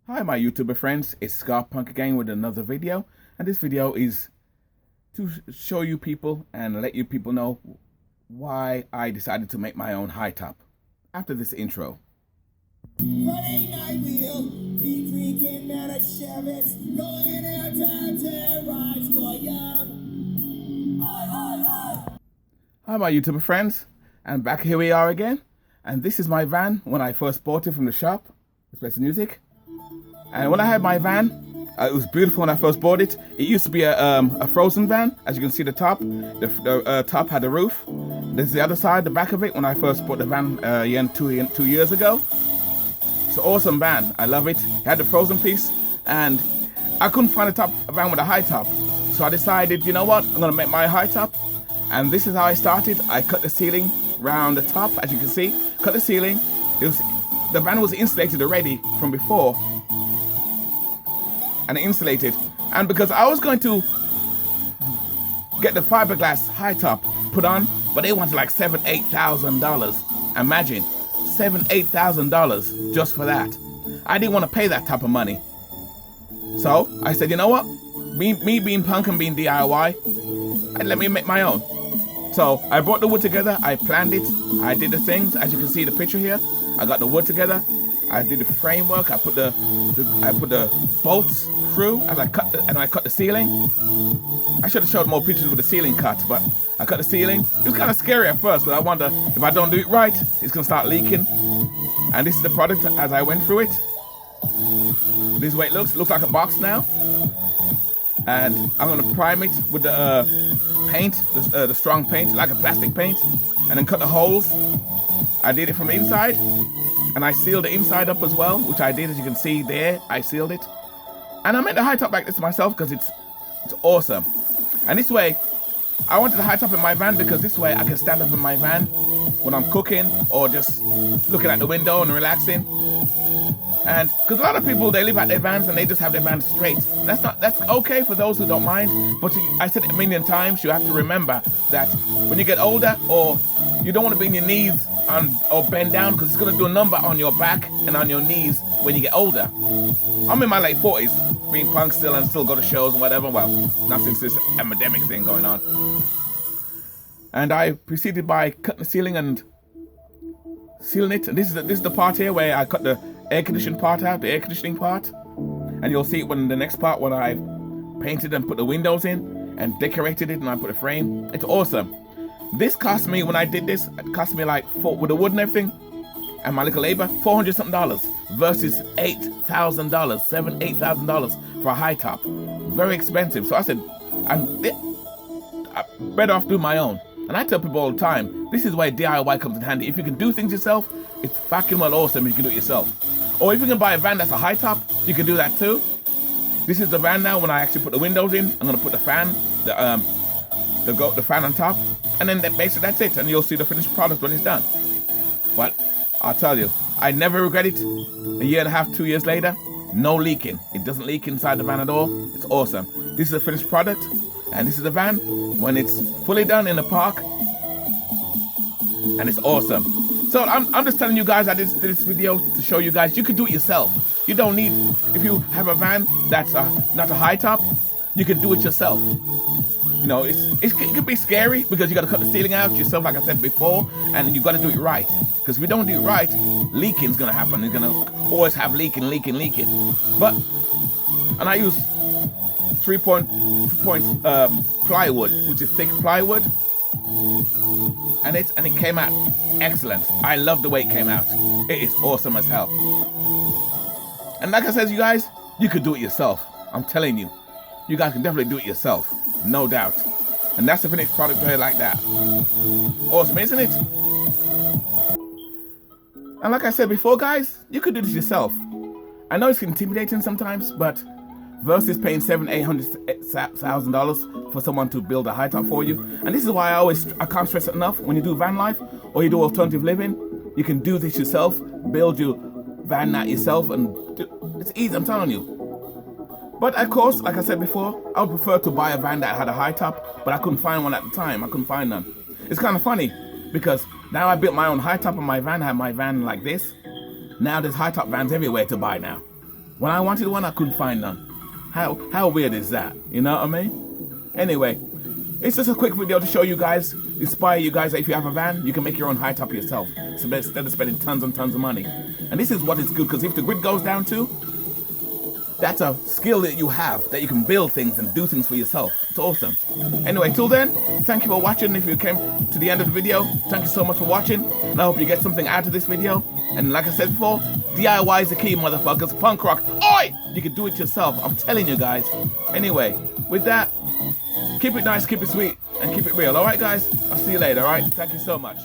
Hi my YouTuber friends, it's Scarpunk again with another video, and this video is to show you people and let you people know why I decided to make my own high top after this intro. Friday night we'll be drinking at a Chevy's, going out to terrorize for young. Hi my YouTuber friends, and back here we are again, and this is my van when I first bought it from the shop. Let's play some music. And when I had my van, it was beautiful when I first bought it. It used to be a frozen van. As you can see, the top had a roof. This is the other side, the back of it, when I first bought the van 2 years ago. It's an awesome van. I love it. It had the frozen piece, and I couldn't find a van with a high top. So I decided, you know what, I'm going to make my high top. And this is how I started. I cut the ceiling round the top, as you can see. Cut the ceiling. The van was insulated already from before. And insulated, and because I was going to get the fiberglass high top put on, but they wanted like $7,000-$8,000. Imagine $7,000-$8,000 just for that. I didn't want to pay that type of money, so I said, you know what? Me being punk and being DIY, let me make my own. So I brought the wood together. I planned it. I did the things, as you can see the picture here. I got the wood together. I did the framework. I put the bolts through as I cut the ceiling. I should have showed more pictures with the ceiling cut, but I cut the ceiling. It was kind of scary at first because I wonder if I don't do it right, it's gonna start leaking. And this is the product as I went through it. This is what it looks. It looks like a box now. And I'm gonna prime it with the paint, the strong paint, like a plastic paint, and then cut the holes. I did it from the inside. And I sealed the inside up as well, which I did, as you can see there. I sealed it. And I made the high top like this myself because it's awesome. And this way, I wanted the high top in my van because this way I can stand up in my van when I'm cooking or just looking at the window and relaxing. And because a lot of people, they live at their vans and they just have their vans straight. That's okay for those who don't mind. But I said it a million times, you have to remember that when you get older, or you don't want to be on your knees or bend down, because it's going to do a number on your back and on your knees when you get older. I'm in my late 40s, being punk still, and still go to shows and whatever. Well, not since this epidemic thing going on. And I proceeded by cutting the ceiling and sealing it. And this is the part here where I cut the air conditioning part out, the air conditioning part. And you'll see it when the next part when I painted and put the windows in and decorated it and I put a frame. It's awesome. This cost me, when I did this, it cost me like, with the wood and everything, and my little labor, $400 something versus $8,000, $8,000 for a high top. Very expensive. So I said, I'm better off doing my own. And I tell people all the time, this is why DIY comes in handy. If you can do things yourself, it's fucking well awesome if you can do it yourself. Or if you can buy a van that's a high top, you can do that too. This is the van now. When I actually put the windows in, I'm gonna put the fan, the fan on top. And then basically that's it, and you'll see the finished product when it's done. But I'll tell you, I never regret it. A year and a half, 2 years later, no leaking. It doesn't leak inside the van at all. It's awesome. This is the finished product, and this is the van when it's fully done in the park, and it's awesome. So I'm just telling you guys, I did this video to show you guys you can do it yourself. You don't need, if you have a van that's not a high top, you can do it yourself. You know, it can be scary because you got to cut the ceiling out yourself, like I said before, and you got to do it right. Because if you don't do it right, leaking's gonna happen. You're gonna always have leaking. But, and I use 3-point plywood, which is thick plywood, and it came out excellent. I love the way it came out. It is awesome as hell. And like I said, you guys, you could do it yourself. I'm telling you, you guys can definitely do it yourself. No doubt. And that's the finished product right like that. Awesome, isn't it? And like I said before, guys, you could do this yourself. I know it's intimidating sometimes, but versus paying $700,000-$800,000 for someone to build a high top for you. And this is why I can't stress it enough. When you do van life or you do alternative living, you can do this yourself, build your van that yourself, and it's easy, I'm telling you. But of course, like I said before, I would prefer to buy a van that had a high top, but I couldn't find one at the time. I couldn't find none. It's kind of funny because now I built my own high top on my van. I have my van like this. Now there's high top vans everywhere to buy now. When I wanted one, I couldn't find none. How weird is that? You know what I mean? Anyway, it's just a quick video to show you guys, inspire you guys that if you have a van, you can make your own high top yourself. So instead of spending tons and tons of money. And this is what is good, because if the grid goes down too, that's a skill that you have, that you can build things and do things for yourself. It's awesome. Anyway, till then, thank you for watching. If you came to the end of the video, thank you so much for watching. And I hope you get something out of this video. And like I said before, DIY is the key, motherfuckers. Punk rock. Oi! You can do it yourself. I'm telling you guys. Anyway, with that, keep it nice, keep it sweet, and keep it real. Alright, guys? I'll see you later, alright? Thank you so much.